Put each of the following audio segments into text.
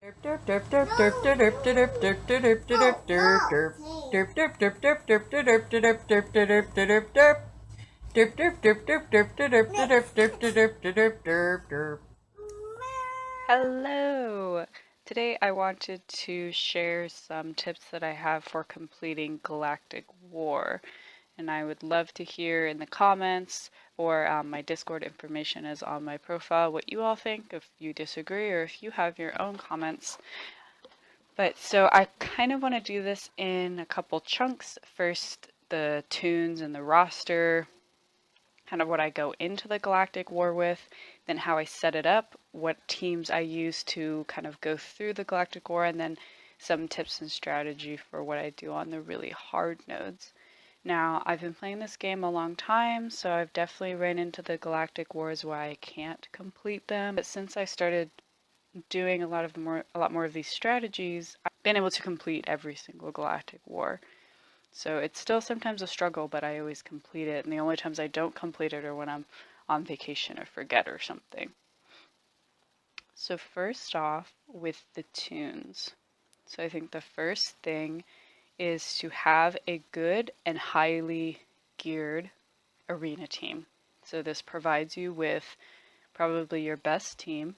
Hello. Today I wanted to share some tips that I have for completing Galactic War, and I would love to hear in the comments or my Discord information is on my profile what you all think, if you disagree or if you have your own comments. But so I kind of want to do this in a couple chunks. First, the tunes and the roster, kind of what I go into the Galactic War with, then how I set it up, what teams I use to kind of go through the Galactic War, and then some tips and strategy for what I do on the really hard nodes. Now, I've been playing this game a long time, so I've definitely ran into the Galactic Wars where I can't complete them. But since I started doing a lot more of these strategies, I've been able to complete every single Galactic War. So it's still sometimes a struggle, but I always complete it. And the only times I don't complete it are when I'm on vacation or forget or something. So first off, with the tunes. So I think the first thing is to have a good and highly geared arena team. So this provides you with probably your best team.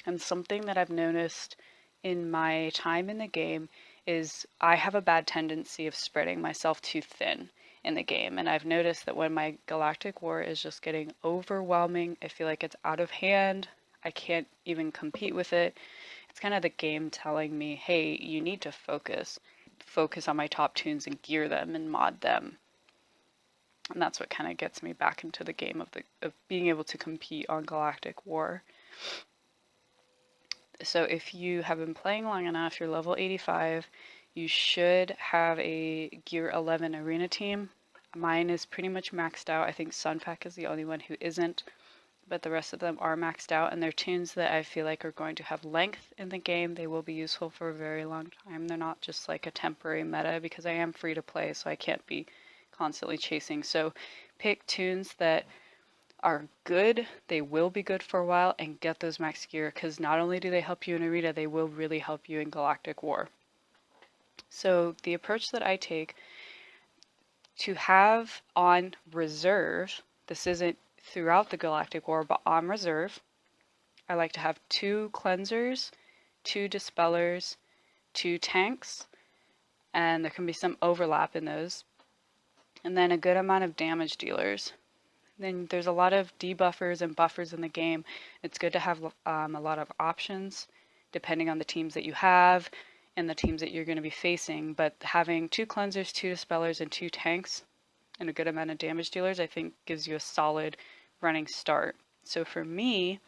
And something that I've noticed in my time in the game is I have a bad tendency of spreading myself too thin in the game. And I've noticed that when my Galactic War is just getting overwhelming, I feel like it's out of hand. I can't even compete with it. It's kind of the game telling me, hey, you need to focus. Focus on my top tunes and gear them and mod them. And that's what kind of gets me back into the game of being able to compete on Galactic War. So if you have been playing long enough, you're level 85, you should have a gear 11 arena team. Mine is pretty much maxed out. I think Sunfac is the only one who isn't, but the rest of them are maxed out, and they're tunes that I feel like are going to have length in the game. They will be useful for a very long time. They're not just like a temporary meta, because I am free to play, so I can't be constantly chasing. So pick tunes that are good, they will be good for a while, and get those max gear, because not only do they help you in Arena, they will really help you in Galactic War. So the approach that I take to have on reserve, this isn't throughout the Galactic War, but on reserve, I like to have 2 cleansers, 2 dispellers, 2 tanks, and there can be some overlap in those, and then a good amount of damage dealers. Then there's a lot of debuffers and buffers in the game. It's good to have a lot of options depending on the teams that you have and the teams that you're going to be facing. But having 2 cleansers, 2 dispellers, and 2 tanks and a good amount of damage dealers, I think gives you a solid running start. So for me,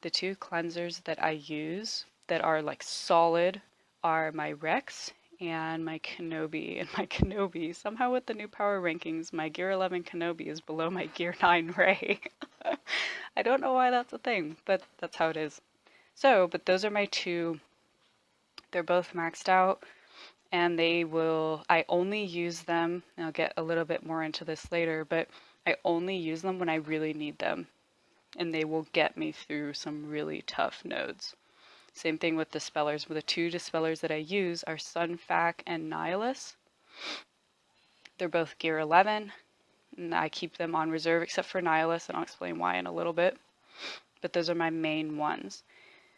the 2 cleansers that I use that are like solid are my Rex and my Kenobi. And my Kenobi, somehow with the new power rankings, my gear 11 Kenobi is below my gear 9 Rey. I don't know why that's a thing, but that's how it is. So, but those are my 2. They're both maxed out, and I only use them, and I'll get a little bit more into this later, but I only use them when I really need them, and they will get me through some really tough nodes. Same thing with dispellers. The 2 dispellers that I use are Sunfac and Nihilus. They're both gear 11, and I keep them on reserve except for Nihilus, and I'll explain why in a little bit. But those are my main ones.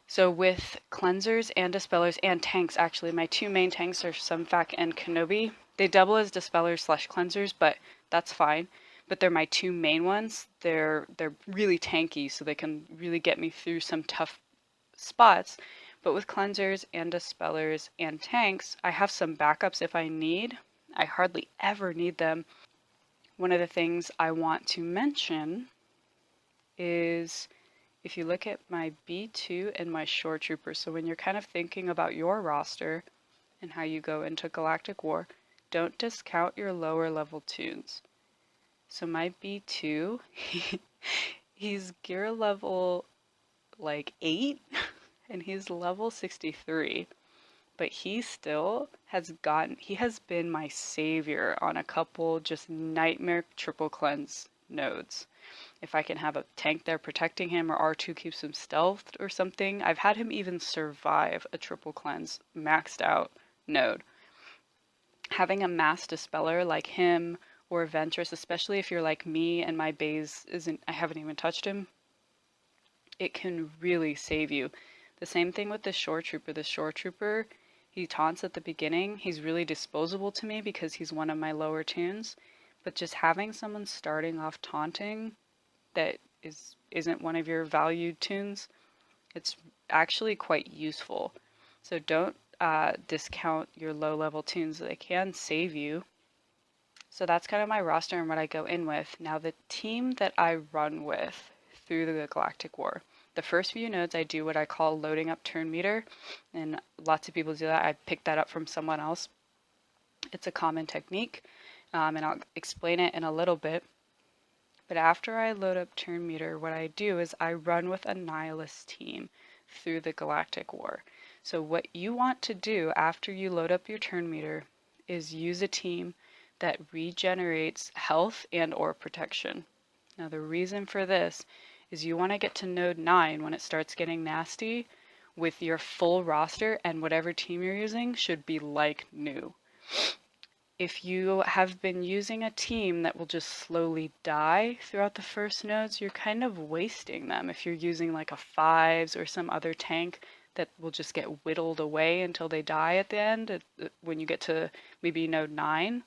So with cleansers and dispellers and tanks, actually, my 2 main tanks are Sunfac and Kenobi. They double as dispellers / cleansers, but that's fine. But they're my 2 main ones. They're really tanky, so they can really get me through some tough spots. But with cleansers and dispellers and tanks, I have some backups if I need. I hardly ever need them. One of the things I want to mention is if you look at my B2 and my Shore Trooper, so when you're kind of thinking about your roster and how you go into Galactic War, don't discount your lower level tunes. So my B2, he's gear level like 8 and he's level 63, but he still has been my savior on a couple just nightmare triple cleanse nodes. If I can have a tank there protecting him, or R2 keeps him stealthed or something. I've had him even survive a triple cleanse maxed out node. Having a mass dispeller like him or Ventress, especially if you're like me and my base I haven't even touched him, it can really save you. The same thing with the Shore Trooper. The Shore Trooper, he taunts at the beginning. He's really disposable to me because he's one of my lower tunes. But just having someone starting off taunting that isn't one of your valued tunes, it's actually quite useful. So don't discount your low level tunes. They can save you. So that's kind of my roster and what I go in with. Now the team that I run with through the Galactic War. The first few nodes I do what I call loading up turn meter, and lots of people do that. I picked that up from someone else. It's a common technique, and I'll explain it in a little bit. But after I load up turn meter, what I do is I run with a Nihilist team through the Galactic War. So what you want to do after you load up your turn meter is use a team that regenerates health and or protection. Now the reason for this is you want to get to node 9 when it starts getting nasty with your full roster, and whatever team you're using should be like new. If you have been using a team that will just slowly die throughout the first nodes, you're kind of wasting them. If you're using like a 5s or some other tank that will just get whittled away until they die at the end, when you get to maybe node 9,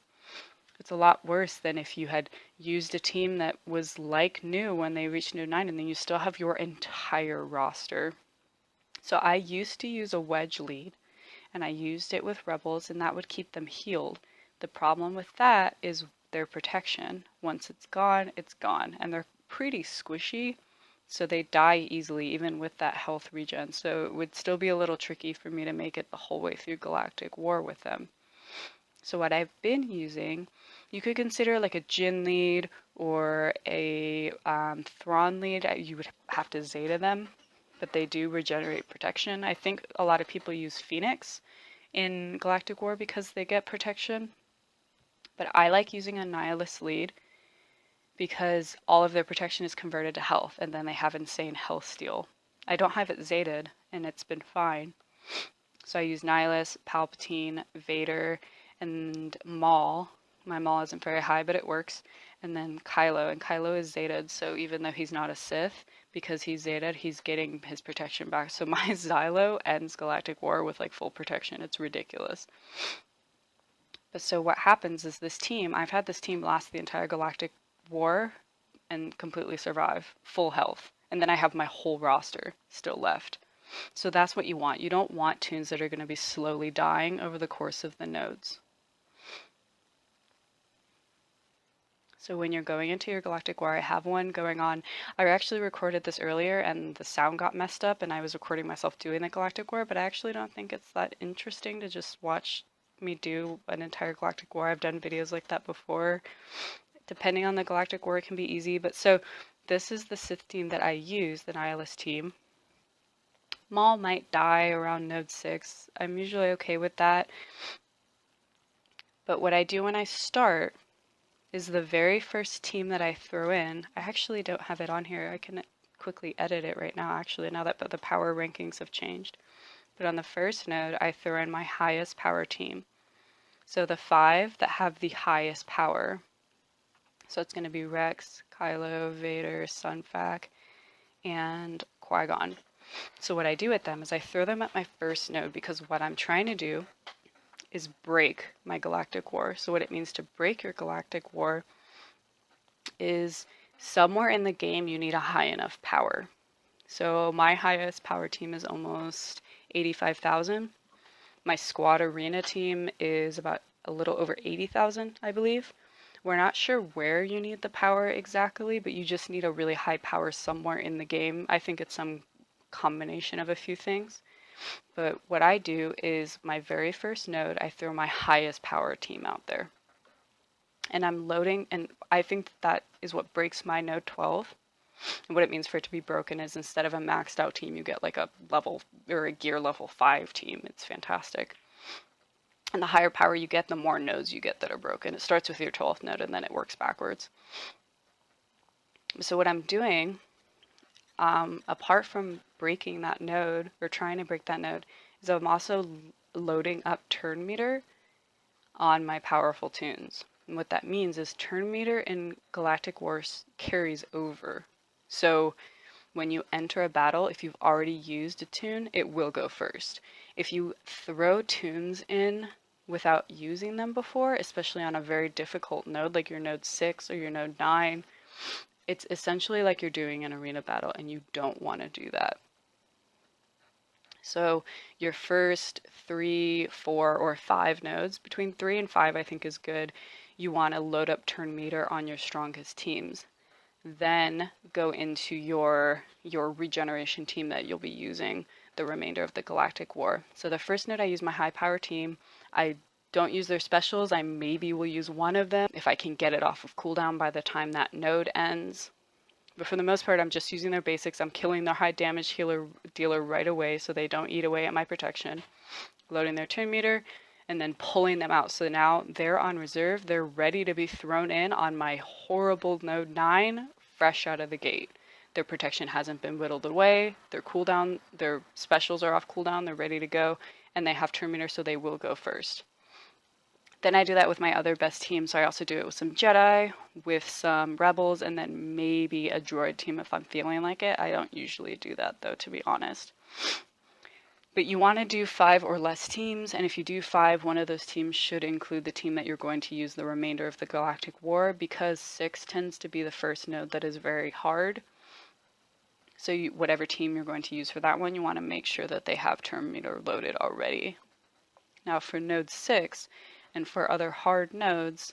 it's a lot worse than if you had used a team that was like new when they reached node 9 and then you still have your entire roster. So I used to use a wedge lead, and I used it with rebels, and that would keep them healed. The problem with that is their protection. Once it's gone, and they're pretty squishy, so they die easily even with that health regen. So it would still be a little tricky for me to make it the whole way through Galactic War with them. So what I've been using, you could consider like a Jin lead or a Thrawn lead. You would have to Zeta them, but they do regenerate protection. I think a lot of people use Phoenix in Galactic War because they get protection. But I like using a Nihilist lead because all of their protection is converted to health, and then they have insane health steal. I don't have it Zetaed, and it's been fine. So I use Nihilist, Palpatine, Vader, and Maul. My Maul isn't very high, but it works. And then Kylo, and Kylo is Zetaed, so even though he's not a Sith, because he's Zetaed, he's getting his protection back. So my Xylo ends Galactic War with like full protection. It's ridiculous. But so what happens is this team, I've had this team last the entire Galactic War and completely survive, full health. And then I have my whole roster still left. So that's what you want. You don't want tunes that are going to be slowly dying over the course of the nodes. So when you're going into your Galactic War, I have one going on. I actually recorded this earlier and the sound got messed up and I was recording myself doing the Galactic War, but I actually don't think it's that interesting to just watch me do an entire Galactic War. I've done videos like that before. Depending on the Galactic War, it can be easy, but so this is the Sith team that I use, the Nihilist team. Maul might die around node 6. I'm usually okay with that. But what I do when I start is the very first team that I throw in. I actually don't have it on here. I can quickly edit it right now, actually, now that the power rankings have changed. But on the first node, I throw in my highest power team. So the 5 that have the highest power. So it's going to be Rex, Kylo, Vader, Sunfac, and Qui-Gon. So what I do with them is I throw them at my first node because what I'm trying to do is break my Galactic War. So what it means to break your Galactic War is somewhere in the game you need a high enough power. So my highest power team is almost 85,000. My squad arena team is about a little over 80,000, I believe. We're not sure where you need the power exactly, but you just need a really high power somewhere in the game. I think it's some combination of a few things. But what I do is my very first node, I throw my highest power team out there. And I'm loading, and I think that is what breaks my node 12. And what it means for it to be broken is instead of a maxed out team, you get like a level or a gear level 5 team. It's fantastic. And the higher power you get, the more nodes you get that are broken. It starts with your 12th node and then it works backwards. So what I'm doing, apart from breaking that node or trying to break that node, is I'm also loading up turn meter on my powerful tunes. And what that means is turn meter in Galactic Wars carries over. So when you enter a battle, if you've already used a tune, it will go first. If you throw tunes in without using them before, especially on a very difficult node like your node 6 or your node 9, it's essentially like you're doing an arena battle, and you don't want to do that. So your first 3, 4, or 5 nodes, between 3 and 5 I think is good, you want to load up turn meter on your strongest teams. Then go into your regeneration team that you'll be using the remainder of the Galactic War. So the first node I use my high power team. I don't use their specials. I maybe will use one of them if I can get it off of cooldown by the time that node ends. But for the most part, I'm just using their basics. I'm killing their high damage healer dealer right away so they don't eat away at my protection. Loading their turn meter, and then pulling them out. So now they're on reserve. They're ready to be thrown in on my horrible node 9, fresh out of the gate. Their protection hasn't been whittled away. Their cooldown, their specials are off cooldown. They're ready to go, and they have turn meter, so they will go first. Then I do that with my other best team. So I also do it with some Jedi, with some Rebels, and then maybe a droid team if I'm feeling like it. I don't usually do that though, to be honest. But you want to do 5 or less teams, and if you do 5, one of those teams should include the team that you're going to use the remainder of the Galactic War, because 6 tends to be the first node that is very hard. So whatever team you're going to use for that one, you want to make sure that they have turn meter loaded already. Now for node 6, and for other hard nodes,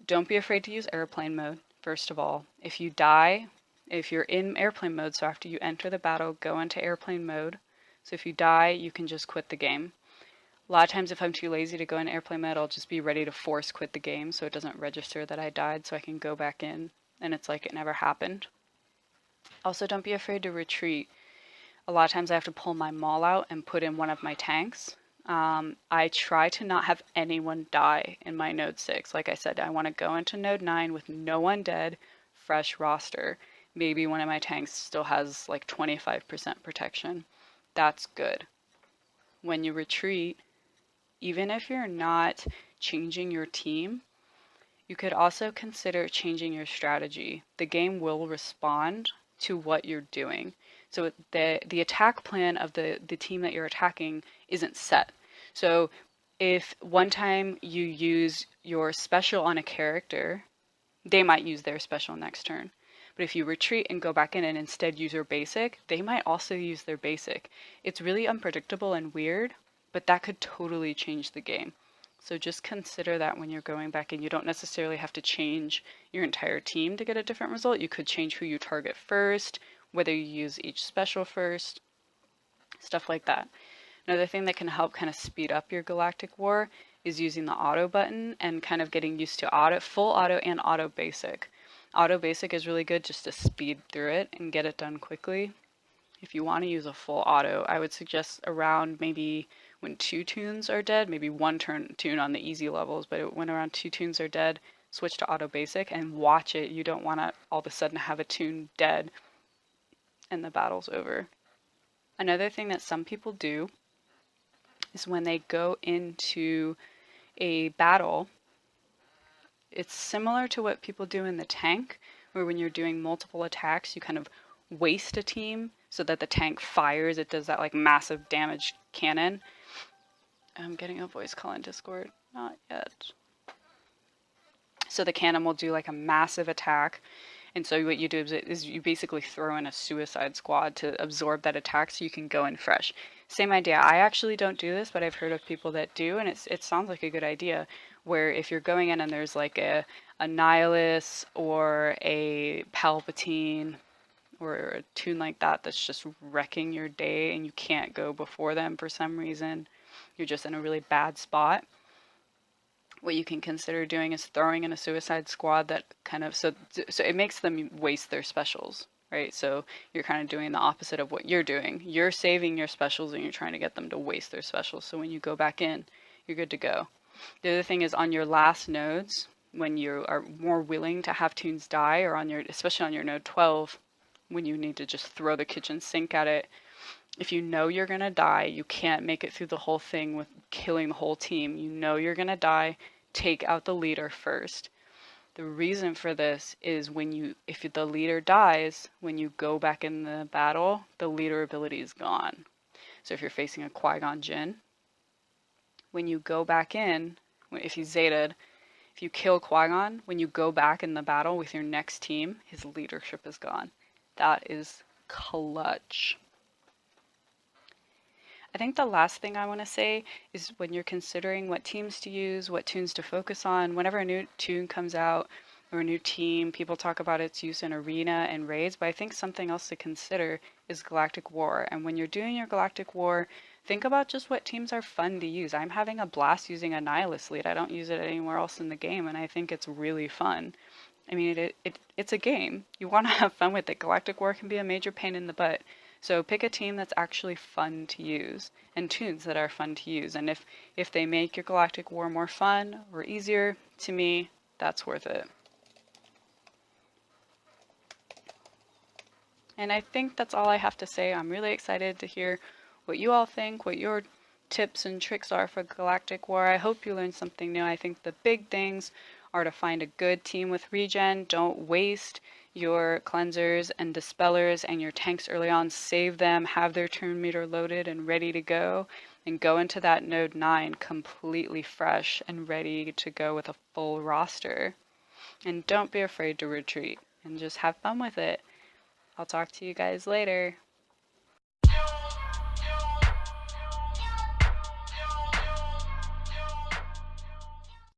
don't be afraid to use airplane mode, first of all. If you die, if you're in airplane mode, so after you enter the battle, go into airplane mode. So if you die, you can just quit the game. A lot of times if I'm too lazy to go in airplane mode, I'll just be ready to force quit the game so it doesn't register that I died, so I can go back in and it's like it never happened. Also, don't be afraid to retreat. A lot of times I have to pull my maul out and put in one of my tanks. I try to not have anyone die in my node 6. Like I said, I want to go into node 9 with no one dead, fresh roster. Maybe one of my tanks still has like 25% protection. That's good. When you retreat, even if you're not changing your team, you could also consider changing your strategy. The game will respond to what you're doing. So the attack plan of the team that you're attacking isn't set. So if one time you use your special on a character, they might use their special next turn. But if you retreat and go back in and instead use your basic, they might also use their basic. It's really unpredictable and weird, but that could totally change the game. So just consider that when you're going back in. You don't necessarily have to change your entire team to get a different result. You could change who you target first, whether you use each special first, stuff like that. Another thing that can help kind of speed up your Galactic War is using the auto button and kind of getting used to full auto and auto basic. Auto basic is really good just to speed through it and get it done quickly. If you want to use a full auto, I would suggest around maybe when 2 tunes are dead, maybe 1 tune on the easy levels, but when around 2 tunes are dead, switch to auto basic and watch it. You don't want to all of a sudden have a tune dead and the battle's over. Another thing that some people do is when they go into a battle, it's similar to what people do in the tank, where when you're doing multiple attacks, you kind of waste a team so that the tank fires. It does that like massive damage cannon. I'm getting a voice call in Discord. Not yet. So the cannon will do like a massive attack. And so what you do is you basically throw in a suicide squad to absorb that attack so you can go in fresh. Same idea. I actually don't do this, but I've heard of people that do, and it sounds like a good idea, where if you're going in and there's like a Nihilus or a Palpatine or a tune like that that's just wrecking your day and you can't go before them for some reason, you're just in a really bad spot, what you can consider doing is throwing in a suicide squad that kind of, so it makes them waste their specials, right? So you're kind of doing the opposite of what you're doing. You're saving your specials and you're trying to get them to waste their specials. So when you go back in, you're good to go. The other thing is on your last nodes, when you are more willing to have toons die, or on your, especially on your node 12, when you need to just throw the kitchen sink at it. If you know you're gonna die, you can't make it through the whole thing with killing the whole team. You know you're gonna die, take out the leader first. The reason for this is if the leader dies, when you go back in the battle, the leader ability is gone. So if you're facing a Qui-Gon Jinn, when you go back in, if he's Zeta'd, if you kill Qui-Gon, when you go back in the battle with your next team, his leadership is gone. That is clutch. I think the last thing I want to say is when you're considering what teams to use, what toons to focus on, whenever a new toon comes out or a new team, people talk about its use in arena and raids, but I think something else to consider is Galactic War. And when you're doing your Galactic War, think about just what teams are fun to use. I'm having a blast using a Nihilist lead. I don't use it anywhere else in the game, and I think it's really fun. I mean, it's a game. You want to have fun with it. Galactic War can be a major pain in the butt. So pick a team that's actually fun to use, and toons that are fun to use. And if they make your Galactic War more fun or easier, to me, that's worth it. And I think that's all I have to say. I'm really excited to hear what you all think, what your tips and tricks are for Galactic War. I hope you learned something new. I think the big things are to find a good team with regen. Don't waste your cleansers and dispellers and your tanks early on. Save them, have their turn meter loaded and ready to go, and go into that node 9 completely fresh and ready to go with a full roster. And don't be afraid to retreat, and just have fun with it. I'll talk to you guys later.